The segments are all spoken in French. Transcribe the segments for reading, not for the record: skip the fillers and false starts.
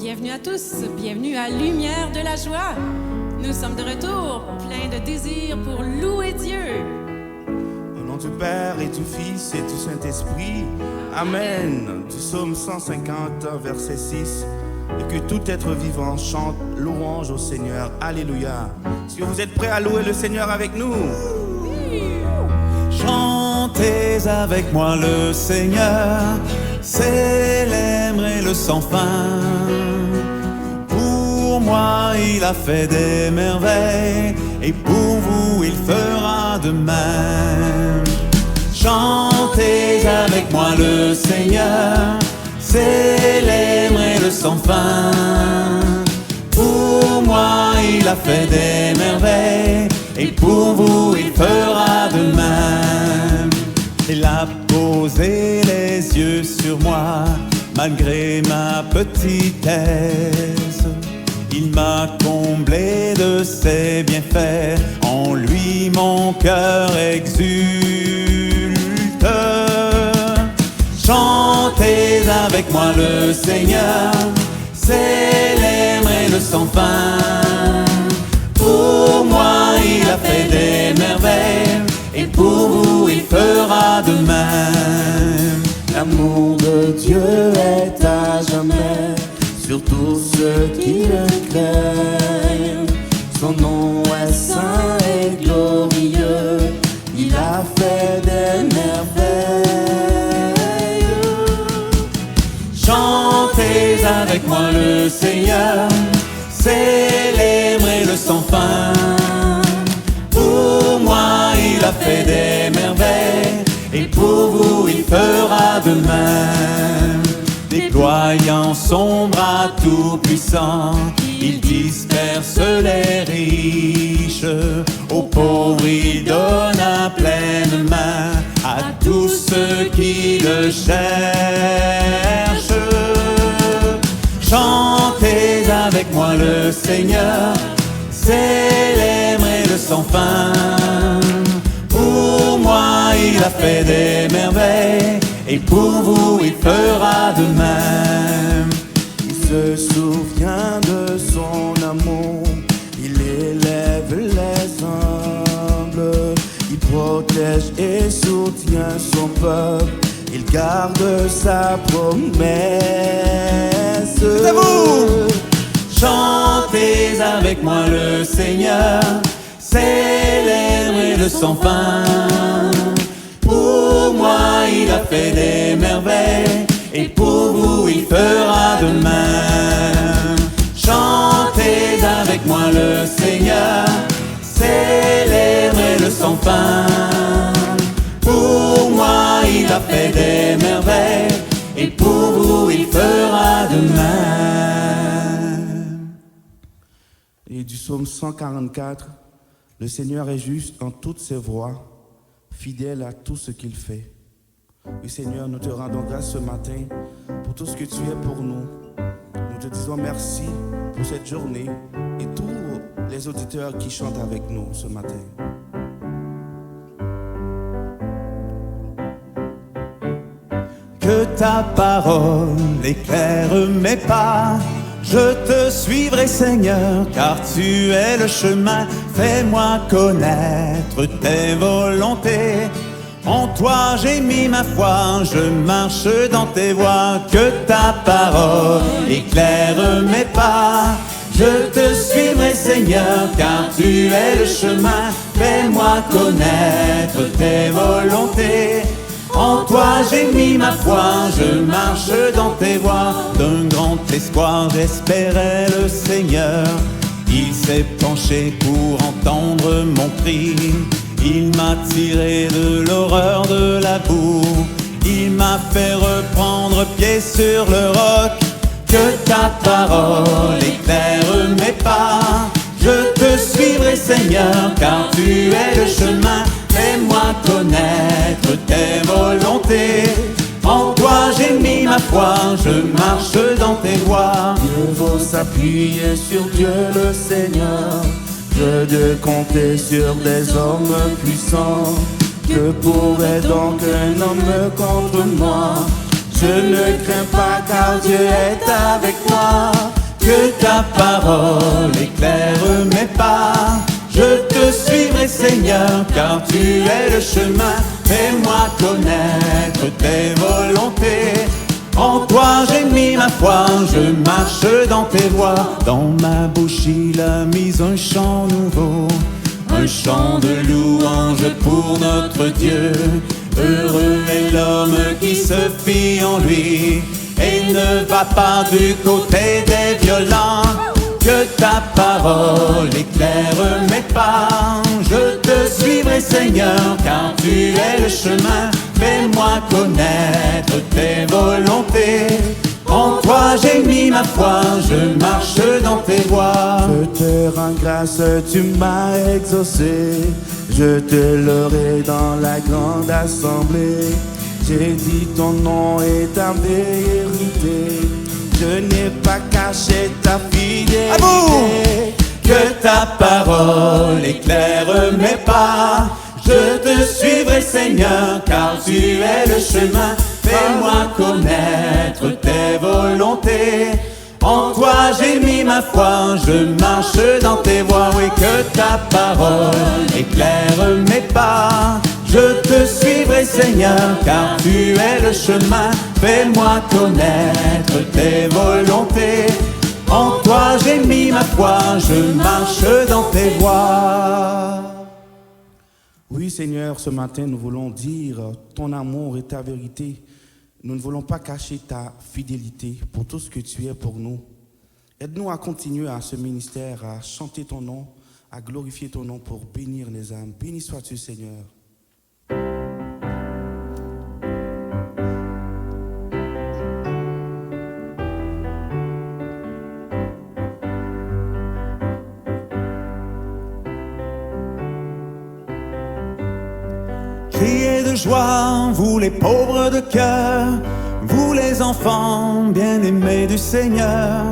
Bienvenue à tous, bienvenue à Lumière de la joie. Nous sommes de retour, pleins de désir pour louer Dieu. Au nom du Père et du Fils et du Saint-Esprit, Amen. Du psaume 150, verset 6. Et que tout être vivant chante louange au Seigneur. Alléluia. Est-ce que vous êtes prêts à louer le Seigneur avec nous? Chantez avec moi le Seigneur, célébrez-le sans fin. Pour moi il a fait des merveilles, et pour vous il fera de même. Chantez avec moi le Seigneur, célébrez-le sans fin. Pour moi il a fait des merveilles, et pour vous il fera de même. Il a posé les yeux sur moi, malgré ma petitesse. Il m'a comblé de ses bienfaits, en lui mon cœur exulte. Chantez avec moi le Seigneur, célébrez-le sans fin. Pour moi il a fait des merveilles, et pour vous il fera de même. L'amour de Dieu est à jamais sur tous ceux qui le craignent. Son nom est saint et glorieux, il a fait des merveilles. Chantez avec moi le Seigneur, célébrez-le sans fin. Pour moi il a fait des merveilles, et pour vous il fera de même. Déployant son bras tout-puissant, il disperse les riches. Aux pauvres il donne à pleine main, à tous ceux qui le cherchent. Chantez avec moi le Seigneur, célébrez-le sans fin. Pour moi il a fait des merveilles, et pour vous il fera de même. Il se souvient de son amour, il élève les humbles, il protège et soutient son peuple, il garde sa promesse. C'est à vous! Chantez avec moi le Seigneur, célébrez-le sans fin. Pour moi il a fait des merveilles, et pour vous il fera de même. Chantez avec moi le Seigneur, célébrez-le sans fin. Pour moi il a fait des merveilles, et pour vous il fera de même. Et du psaume 144, le Seigneur est juste en toutes ses voies, fidèle à tout ce qu'il fait. Oui Seigneur, nous te rendons grâce ce matin pour tout ce que tu es pour nous. Nous te disons merci pour cette journée et tous les auditeurs qui chantent avec nous ce matin. Que ta parole éclaire mes pas, je te suivrai Seigneur, car tu es le chemin. Fais-moi connaître tes volontés, en toi j'ai mis ma foi, je marche dans tes voies. Que ta parole éclaire mes pas, je te suivrai Seigneur, car tu es le chemin. Fais-moi connaître tes volontés, en toi j'ai mis ma foi, je marche dans tes voies. D'un grand espoir j'espérais le Seigneur, il s'est penché pour entendre mon cri. Il m'a tiré de l'horreur de la boue, il m'a fait reprendre pied sur le roc. Que ta parole éclaire mes pas, je te suivrai Seigneur, car tu es le chemin. Fais-moi connaître tes volontés, en toi j'ai mis ma foi, je marche dans tes voies. Mieux vaut s'appuyer sur Dieu le Seigneur que de compter sur des hommes puissants. Que pourrait donc un homme contre moi? Je ne crains pas car Dieu est avec moi. Que ta parole éclaire mes pas. Je te suivrai, Seigneur, car tu es le chemin. Fais-moi connaître tes volontés. En toi j'ai mis ma foi, je marche dans tes voies. Dans ma bouche il a mis un chant nouveau, un chant de louange pour notre Dieu. Heureux est l'homme qui se fie en lui et ne va pas du côté des violents. Que ta parole éclaire mes pas. Je te suivrai, Seigneur, car tu es le chemin. Fais-moi connaître tes volontés. En toi j'ai mis ma foi, je marche dans tes voies. Je te rends grâce, tu m'as exaucé. Je te louerai dans la grande assemblée. J'ai dit ton nom et ta vérité. Je n'ai pas caché ta fidélité. À vous! Que ta parole éclaire mes pas. Je te suivrai, Seigneur, car tu es le chemin. Fais-moi connaître tes volontés. En toi j'ai mis ma foi, je marche dans tes voies. Oui, que ta parole éclaire mes pas. Je te suivrai, Seigneur, car tu es le chemin. Fais-moi connaître tes volontés. En toi j'ai mis ma foi, je marche dans tes voies. Oui, Seigneur, ce matin, nous voulons dire ton amour et ta vérité. Nous ne voulons pas cacher ta fidélité pour tout ce que tu es pour nous. Aide-nous à continuer à ce ministère, à chanter ton nom, à glorifier ton nom pour bénir les âmes. Béni sois-tu, Seigneur. Criez de joie, vous les pauvres de cœur, vous les enfants bien-aimés du Seigneur.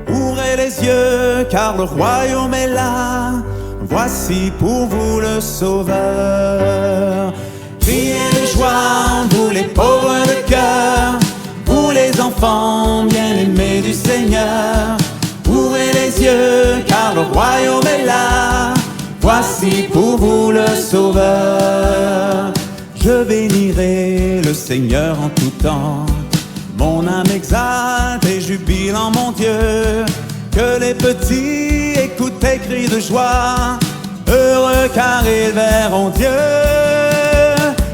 Ouvrez les yeux, car le royaume est là. Voici pour vous le Sauveur. Criez de joie, vous les pauvres de cœur, vous les enfants bien-aimés du Seigneur. Ouvrez les yeux, car le royaume est là. Voici pour vous le Sauveur. Je bénirai le Seigneur en tout temps. Mon âme exalte et jubile en mon Dieu. Que les petits écoutent tes cris de joie. Heureux car ils verront Dieu.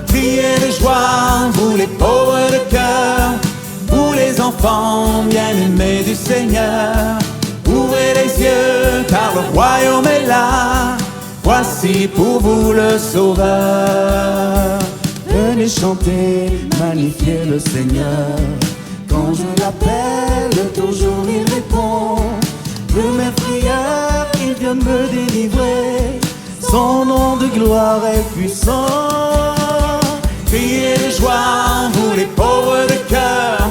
Criez de joie, vous les pauvres de cœur, vous les enfants bien-aimés du Seigneur. Ouvrez les yeux car le royaume est là. Voici pour vous le Sauveur. Venez chanter, magnifier le Seigneur. Quand je l'appelle, toujours il répond. De mes prières, il vient me délivrer. Son nom de gloire est puissant. Criez de joie, vous les pauvres de cœur,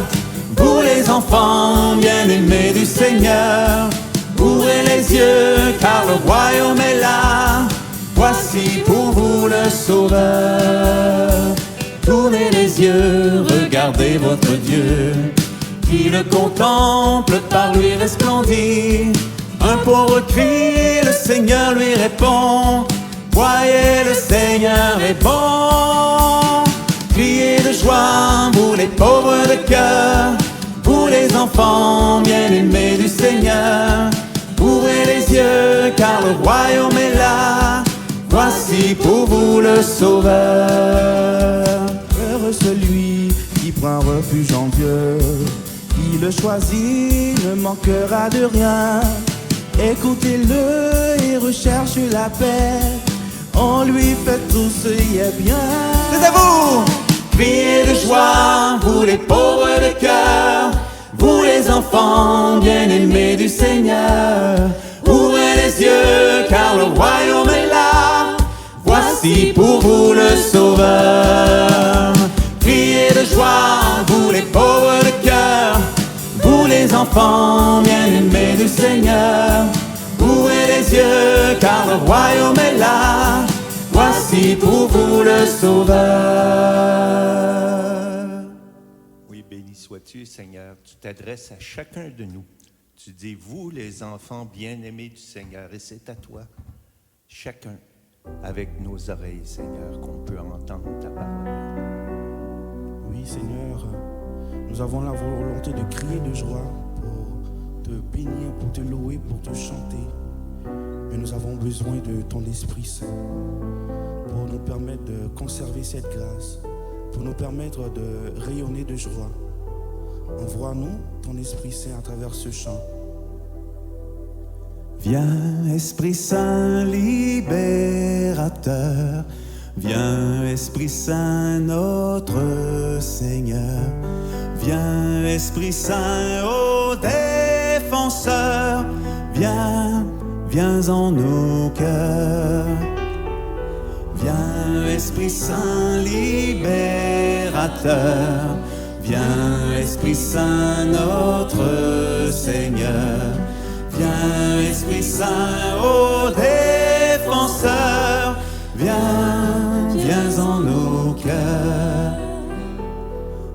vous les enfants bien-aimés du Seigneur. Ouvrez les yeux, car le royaume est là. Voici pour vous le Sauveur. Tournez les yeux, regardez votre Dieu, qui le contemple par lui resplendit. Un pauvre crie, le Seigneur lui répond. Voyez, le Seigneur est bon. Criez de joie, vous les pauvres de cœur, vous les enfants bien-aimés du Seigneur. Ouvrez les yeux, car le royaume est là. Voici pour vous le Sauveur. Heureux celui qui prend refuge en Dieu, qui le choisit ne manquera de rien. Écoutez-le et recherche la paix. En lui fait tout ce qui est bien. C'est à vous! Criez de joie, vous les pauvres de cœur, vous les enfants bien-aimés du Seigneur. Ouvrez les yeux, car le royaume est là. Voici pour vous le Sauveur. Criez de joie, vous les pauvres de cœur, vous les enfants bien-aimés du Seigneur. Ouvrez les yeux, car le royaume est là. Voici pour vous le Sauveur. Oui, béni sois-tu, Seigneur. Tu t'adresses à chacun de nous. Tu dis, vous les enfants bien-aimés du Seigneur, et c'est à toi, chacun, avec nos oreilles, Seigneur, qu'on peut entendre ta parole. Oui, Seigneur, nous avons la volonté de crier de joie pour te bénir, pour te louer, pour te chanter. Mais nous avons besoin de ton Esprit Saint pour nous permettre de conserver cette grâce, pour nous permettre de rayonner de joie. Envoie-nous ton Esprit Saint à travers ce chant. Viens, Esprit Saint libérateur, viens, Esprit Saint notre Seigneur, viens, Esprit Saint ô défenseur, viens, viens en nos cœurs. Viens, Esprit Saint libérateur, viens, Esprit Saint notre Seigneur, viens, Esprit Saint ô défenseur, viens, viens en nos cœurs.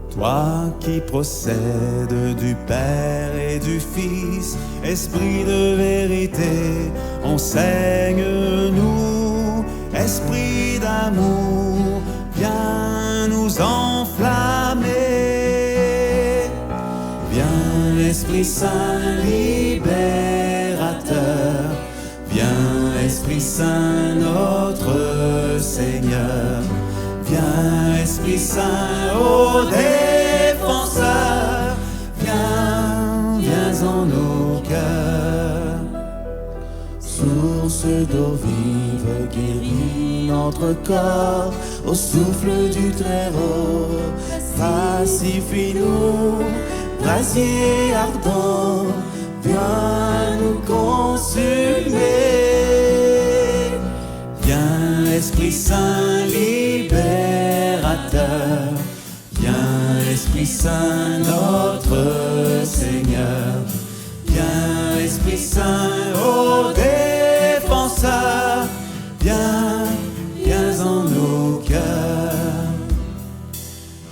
Toi qui procèdes du Père et du Fils, Esprit de vérité, enseigne-nous, Esprit d'amour, viens nous enflammer. Viens, Esprit Saint libérateur, viens, Esprit Saint notre Seigneur, viens, Esprit Saint ô défenseur, viens, viens en nos cœurs. Source d'eau vive, guéris notre corps au souffle du Très-Haut. Pacifie-nous, brasier ardent, viens nous consumer. Viens, Esprit Saint libérateur, viens, Esprit Saint notre Seigneur, viens, Esprit Saint ô défenseur, viens, viens en nos cœurs.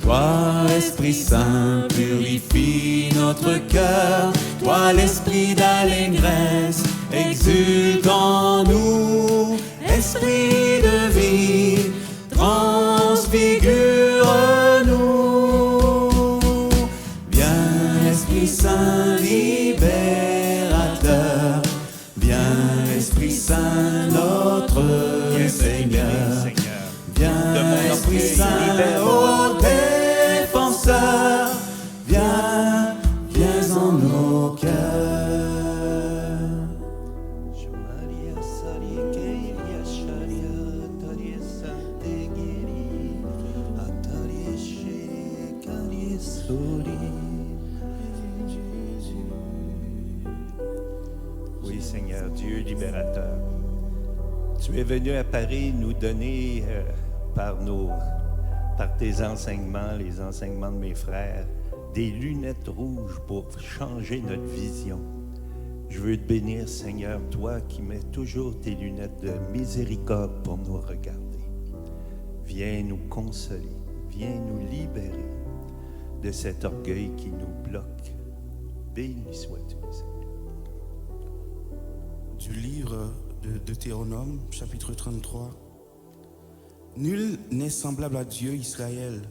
Toi, Esprit Saint, purifie notre cœur, toi, l'esprit d'allégresse, exulte en nous, Esprit de vie, transfigure-nous. Viens, Esprit Saint libérateur, viens, Esprit Saint notre Seigneur, viens, Esprit Saint ô défenseur, viens, viens en nos cœurs. Oui, Seigneur, Dieu libérateur, tu es venu à Paris nous donner par tes enseignements, les enseignements de mes frères, des lunettes rouges pour changer notre vision. Je veux te bénir, Seigneur, toi qui mets toujours tes lunettes de miséricorde pour nous regarder. Viens nous consoler, viens nous libérer de cet orgueil qui nous bloque. Béni sois-tu, Seigneur. Du livre de Deutéronome, chapitre 33. Nul n'est semblable à Dieu, Israël.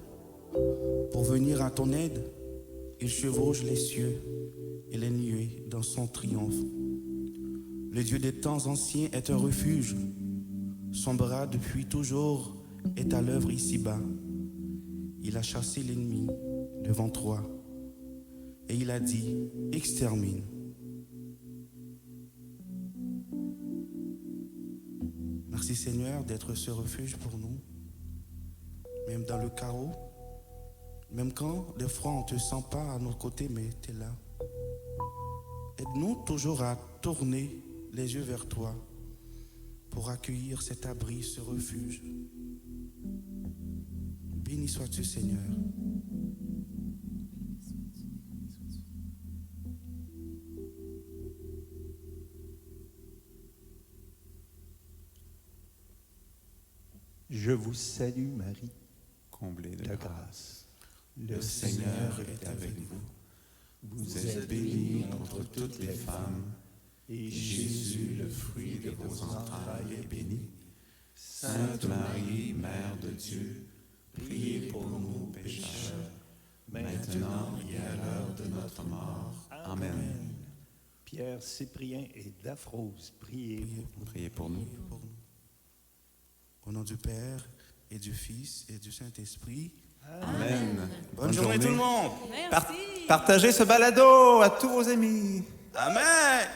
Pour venir à ton aide, il chevauche les cieux et les nuées dans son triomphe. Le Dieu des temps anciens est un refuge. Son bras depuis toujours est à l'œuvre ici-bas. Il a chassé l'ennemi devant toi. Et il a dit, extermine. Merci Seigneur d'être ce refuge pour nous, même dans le chaos, même quand des fois on ne te sent pas à notre côté, mais tu es là. Aide-nous toujours à tourner les yeux vers toi pour accueillir cet abri, ce refuge. Béni sois-tu Seigneur. Je vous salue, Marie, Comblée de grâce. Le Seigneur est avec vous. Vous êtes bénie entre toutes les femmes, et Jésus, le fruit de vos entrailles, est béni. Sainte Marie, Mère de Dieu, priez pour nous pécheurs, maintenant et à l'heure de notre mort. Amen. Pierre, Cyprien et Daphrose, priez. Priez pour nous. Au nom du Père et du Fils et du Saint-Esprit. Amen. Bonne journée tout le monde. Merci. Partagez ce balado à tous vos amis. Amen.